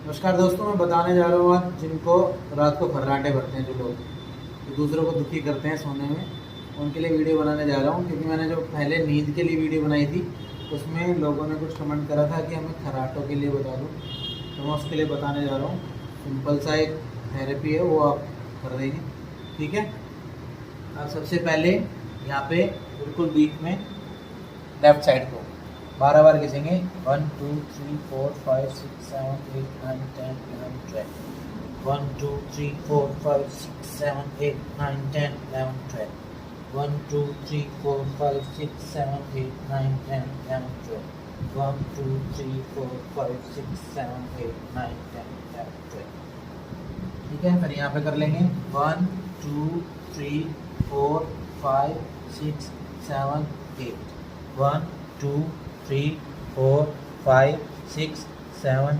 नमस्कार दोस्तों, मैं बताने जा रहा हूँ आज जिनको रात को खर्राटे भरते हैं, जो लोग तो दूसरों को दुखी करते हैं सोने में, उनके लिए वीडियो बनाने जा रहा हूँ। क्योंकि मैंने जो पहले नींद के लिए वीडियो बनाई थी उसमें लोगों ने कुछ कमेंट करा था कि हमें खर्राटों के लिए बता दो, तो मैं उसके लिए बताने जा रहा हूँ। सिंपल सा एक थेरेपी है, वो आप कर देंगे, ठीक है। आप सबसे पहले यहाँ पे बिल्कुल बीच में लेफ्ट साइड को 12 बार घिसेंगे। 1 2 3 4 5 6 7 8 9 10 11 12। 1 2 3 4 5 6 7 8 9 10 11 12। 1 2 3 4 5 6 7 8 9 10 11 12। 1 2 3 4 5 6 7 8 9 10 11 12। ठीक है, फिर यहाँ पे कर लेंगे 1 2 3 4 5 6 7 8। 1 2 3 4 5 6 7